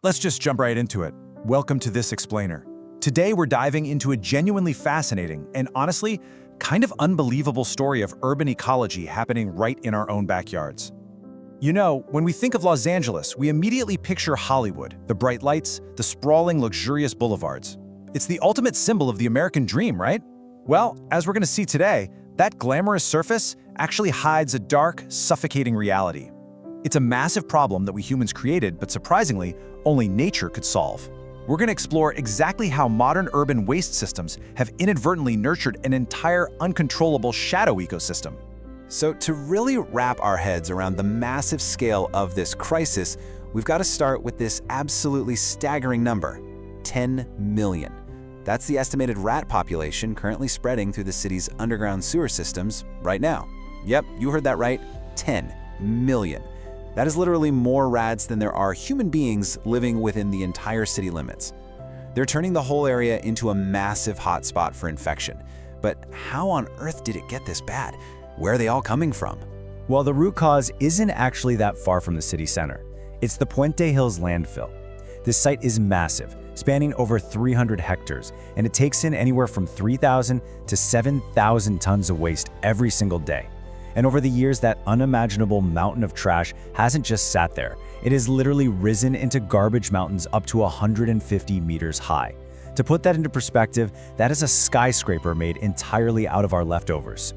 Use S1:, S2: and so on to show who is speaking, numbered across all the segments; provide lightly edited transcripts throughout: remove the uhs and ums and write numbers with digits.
S1: Let's just jump right into it. Welcome to This Explainer. Today we're diving into a genuinely fascinating and honestly, kind of unbelievable story of urban ecology happening right in our own backyards. You know, when we think of Los Angeles, we immediately picture Hollywood, the bright lights, the sprawling, luxurious boulevards. It's the ultimate symbol of the American dream, right? Well, as we're going to see today, that glamorous surface actually hides a dark, suffocating reality. It's a massive problem that we humans created, but surprisingly, only nature could solve. We're going to explore exactly how modern urban waste systems have inadvertently nurtured an entire uncontrollable shadow ecosystem.
S2: So to really wrap our heads around the massive scale of this crisis, we've got to start with this absolutely staggering number, 10 million. That's the estimated rat population currently spreading through the city's underground sewer systems right now. Yep, you heard that right, 10 million. That is literally more rats than there are human beings living within the entire city limits. They're turning the whole area into a massive hotspot for infection. But how on earth did it get this bad? Where are they all coming from?
S3: Well, the root cause isn't actually that far from the city center. It's the Puente Hills landfill. This site is massive, spanning over 300 hectares, and it takes in anywhere from 3,000 to 7,000 tons of waste every single day. And over the years, that unimaginable mountain of trash hasn't just sat there. It has literally risen into garbage mountains up to 150 meters high. To put that into perspective, that is a skyscraper made entirely out of our leftovers.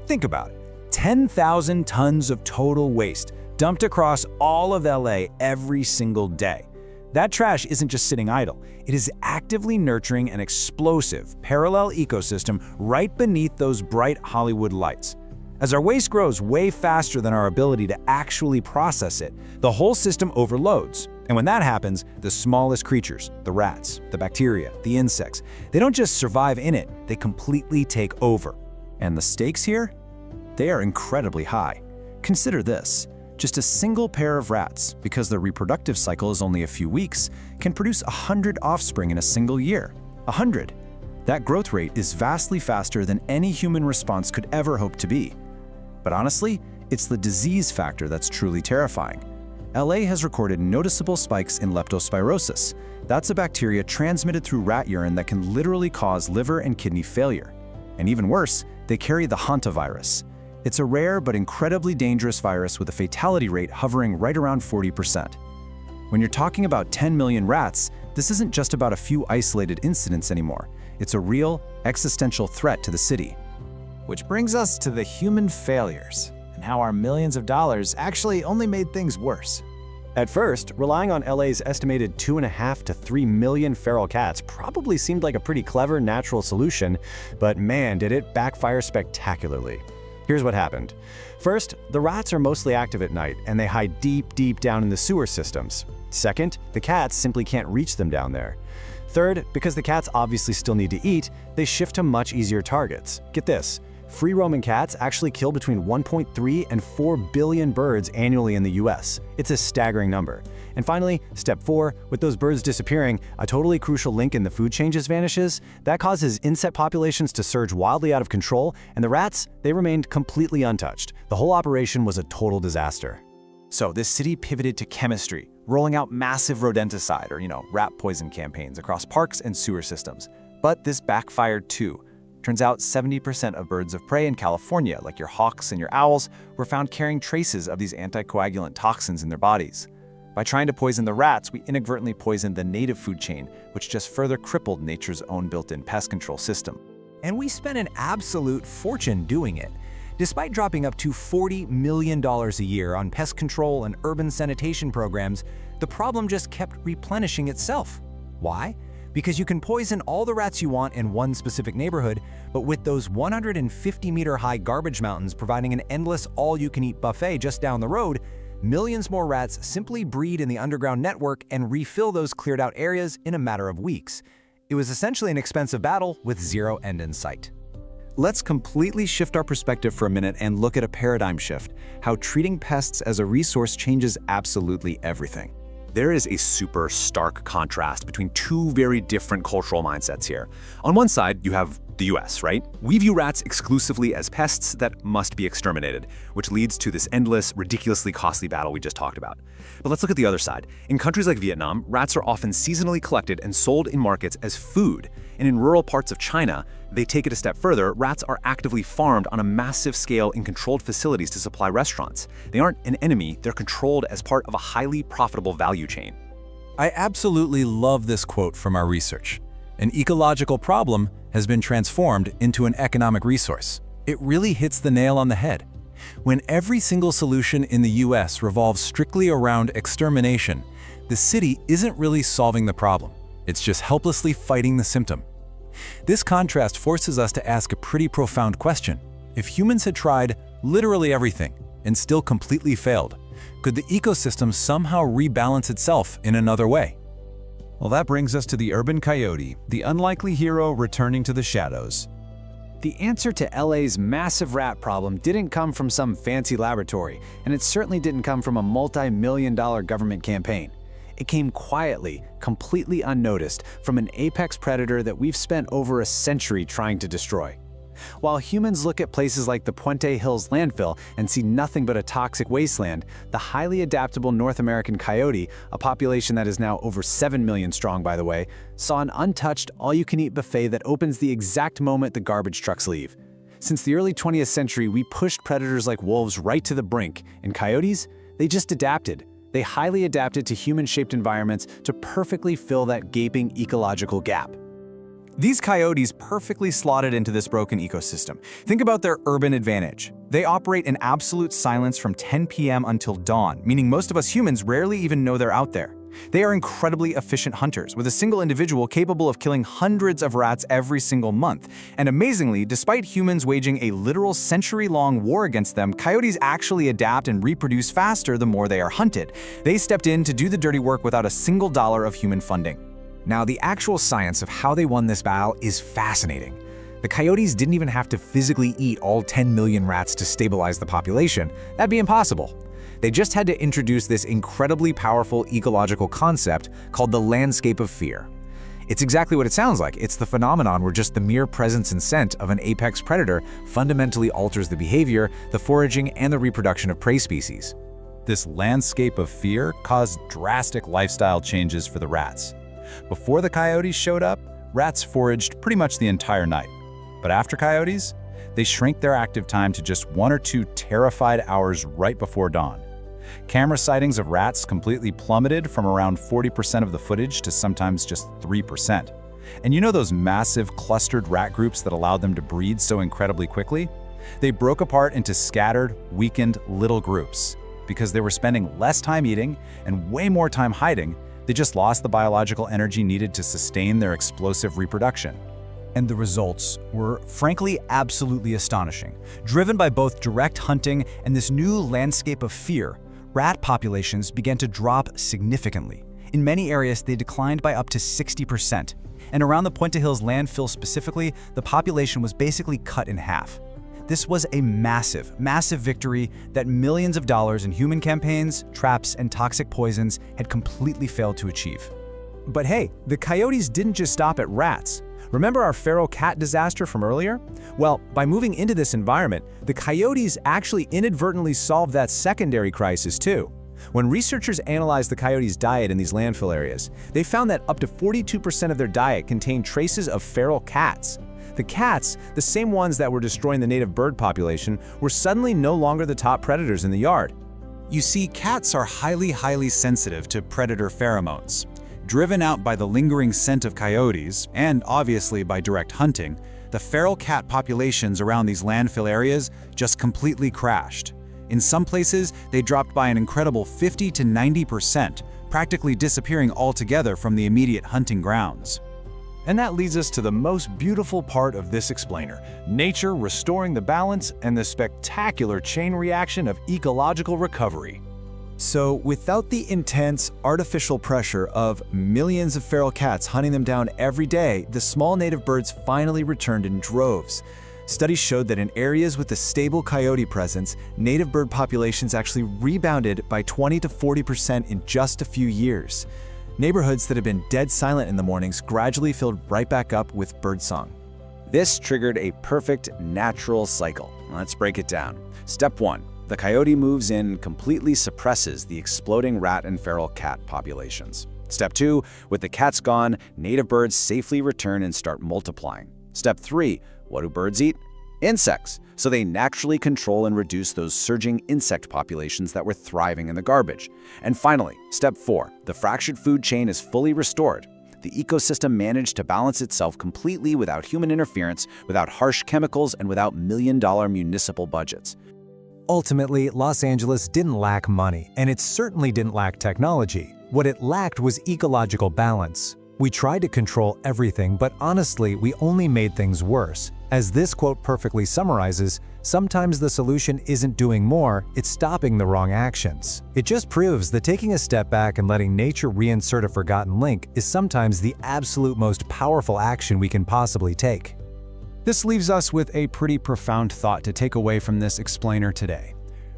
S1: Think about it. 10,000 tons of total waste dumped across all of LA every single day. That trash isn't just sitting idle. It is actively nurturing an explosive, parallel ecosystem right beneath those bright Hollywood lights. As our waste grows way faster than our ability to actually process it, the whole system overloads. And when that happens, the smallest creatures, the rats, the bacteria, the insects, they don't just survive in it, they completely take over. And the stakes here? They are incredibly high. Consider this. Just a single pair of rats, because their reproductive cycle is only a few weeks, can produce 100 offspring in a single year. 100. That growth rate is vastly faster than any human response could ever hope to be. But honestly, it's the disease factor that's truly terrifying. LA has recorded noticeable spikes in leptospirosis. That's a bacteria transmitted through rat urine that can literally cause liver and kidney failure. And even worse, they carry the hantavirus. It's a rare but incredibly dangerous virus with a fatality rate hovering right around 40%. When you're talking about 10 million rats, this isn't just about a few isolated incidents anymore. It's a real, existential threat to the city. Which brings us to the human failures, and how our millions of dollars actually only made things worse.
S3: At first, relying on LA's estimated 2.5 to 3 million feral cats probably seemed like a pretty clever natural solution, but man, did it backfire spectacularly. Here's what happened. First, the rats are mostly active at night, and they hide deep, deep down in the sewer systems. Second, the cats simply can't reach them down there. Third, because the cats obviously still need to eat, they shift to much easier targets. Get this. Free-roaming cats actually kill between 1.3 and 4 billion birds annually in the US. It's a staggering number. And finally, step 4, with those birds disappearing, a totally crucial link in the food chain just vanishes. That causes insect populations to surge wildly out of control, and the rats, they remained completely untouched. The whole operation was a total disaster.
S1: So this city pivoted to chemistry, rolling out massive rodenticide or, rat poison campaigns across parks and sewer systems. But this backfired too. Turns out 70% of birds of prey in California, like your hawks and your owls, were found carrying traces of these anticoagulant toxins in their bodies. By trying to poison the rats, we inadvertently poisoned the native food chain, which just further crippled nature's own built-in pest control system. And we spent an absolute fortune doing it. Despite dropping up to $40 million a year on pest control and urban sanitation programs, the problem just kept replenishing itself. Why? Because you can poison all the rats you want in one specific neighborhood, but with those 150-meter-high garbage mountains providing an endless all-you-can-eat buffet just down the road, millions more rats simply breed in the underground network and refill those cleared-out areas in a matter of weeks. It was essentially an expensive battle with zero end in sight. Let's completely shift our perspective for a minute and look at a paradigm shift, how treating pests as a resource changes absolutely everything. There is a super stark contrast between two very different cultural mindsets here. On one side, you have
S2: the US, right? We view rats exclusively as pests that must be exterminated, which leads to this endless, ridiculously costly battle we just talked about. But let's look at the other side. In countries like Vietnam, rats are often seasonally collected and sold in markets as food. And in rural parts of China, they take it a step further, rats are actively farmed on a massive scale in controlled facilities to supply restaurants. They aren't an enemy, they're controlled as part of a highly profitable value chain.
S1: I absolutely love this quote from our research. An ecological problem has been transformed into an economic resource. It really hits the nail on the head. When every single solution in the US revolves strictly around extermination, the city isn't really solving the problem. It's just helplessly fighting the symptom. This contrast forces us to ask a pretty profound question. If humans had tried literally everything and still completely failed, could the ecosystem somehow rebalance itself in another way?
S3: Well, that brings us to the urban coyote, the unlikely hero returning to the shadows.
S2: The answer to LA's massive rat problem didn't come from some fancy laboratory, and it certainly didn't come from a multi-million-dollar government campaign. It came quietly, completely unnoticed, from an apex predator that we've spent over a century trying to destroy. While humans look at places like the Puente Hills landfill and see nothing but a toxic wasteland, the highly adaptable North American coyote, a population that is now over 7 million strong by the way, saw an untouched, all-you-can-eat buffet that opens the exact moment the garbage trucks leave. Since the early 20th century, we pushed predators like wolves right to the brink, and coyotes, they just adapted. They highly adapted to human-shaped environments to perfectly fill that gaping ecological gap.
S1: These coyotes perfectly slotted into this broken ecosystem. Think about their urban advantage. They operate in absolute silence from 10 p.m. until dawn, meaning most of us humans rarely even know they're out there. They are incredibly efficient hunters, with a single individual capable of killing hundreds of rats every single month. And amazingly, despite humans waging a literal century-long war against them, coyotes actually adapt and reproduce faster the more they are hunted. They stepped in to do the dirty work without a single dollar of human funding.
S4: Now, the actual science of how they won this battle is fascinating. The coyotes didn't even have to physically eat all 10 million rats to stabilize the population. That'd be impossible. They just had to introduce this incredibly powerful ecological concept called the landscape of fear. It's exactly what it sounds like. It's the phenomenon where just the mere presence and scent of an apex predator fundamentally alters the behavior, the foraging, and the reproduction of prey species.
S1: This landscape of fear caused drastic lifestyle changes for the rats. Before the coyotes showed up, rats foraged pretty much the entire night. But after coyotes, they shrank their active time to just 1 or 2 terrified hours right before dawn. Camera sightings of rats completely plummeted from around 40% of the footage to sometimes just 3%. And you know those massive clustered rat groups that allowed them to breed so incredibly quickly? They broke apart into scattered, weakened little groups. Because they were spending less time eating and way more time hiding, they just lost the biological energy needed to sustain their explosive reproduction. And the results were, frankly, absolutely astonishing. Driven by both direct hunting and this new landscape of fear, rat populations began to drop significantly. In many areas, they declined by up to 60%. And around the Puente Hills landfill specifically, the population was basically cut in half. This was a massive, massive victory that millions of dollars in human campaigns, traps, and toxic poisons had completely failed to achieve. But hey, the coyotes didn't just stop at rats. Remember our feral cat disaster from earlier? Well, by moving into this environment, the coyotes actually inadvertently solved that secondary crisis too. When researchers analyzed the coyotes' diet in these landfill areas, they found that up to 42% of their diet contained traces of feral cats. The cats, the same ones that were destroying the native bird population, were suddenly no longer the top predators in the yard. You see, cats are highly sensitive to predator pheromones. Driven out by the lingering scent of coyotes, and obviously by direct hunting, the feral cat populations around these landfill areas just completely crashed. In some places, they dropped by an incredible 50 to 90%, practically disappearing altogether from the immediate hunting grounds.
S3: And that leads us to the most beautiful part of this explainer, nature restoring the balance and the spectacular chain reaction of ecological recovery.
S1: So, without the intense, artificial pressure of millions of feral cats hunting them down every day, the small native birds finally returned in droves. Studies showed that in areas with a stable coyote presence, native bird populations actually rebounded by 20 to 40% in just a few years. Neighborhoods that had been dead silent in the mornings gradually filled right back up with birdsong.
S2: This triggered a perfect natural cycle. Let's break it down. Step 1. The coyote moves in and completely suppresses the exploding rat and feral cat populations. Step 2. With the cats gone, native birds safely return and start multiplying. Step 3. What do birds eat? Insects. So they naturally control and reduce those surging insect populations that were thriving in the garbage. And finally, step 4. The fractured food chain is fully restored. The ecosystem managed to balance itself completely without human interference, without harsh chemicals, and without million-dollar municipal budgets.
S3: Ultimately, Los Angeles didn't lack money, and it certainly didn't lack technology. What it lacked was ecological balance. We tried to control everything, but honestly, we only made things worse. As this quote perfectly summarizes, sometimes the solution isn't doing more, it's stopping the wrong actions. It just proves that taking a step back and letting nature reinsert a forgotten link is sometimes the absolute most powerful action we can possibly take.
S1: This leaves us with a pretty profound thought to take away from this explainer today.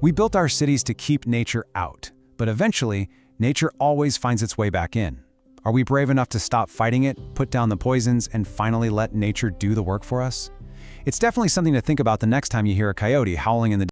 S1: We built our cities to keep nature out, but eventually, nature always finds its way back in. Are we brave enough to stop fighting it, put down the poisons, and finally let nature do the work for us? It's definitely something to think about the next time you hear a coyote howling in the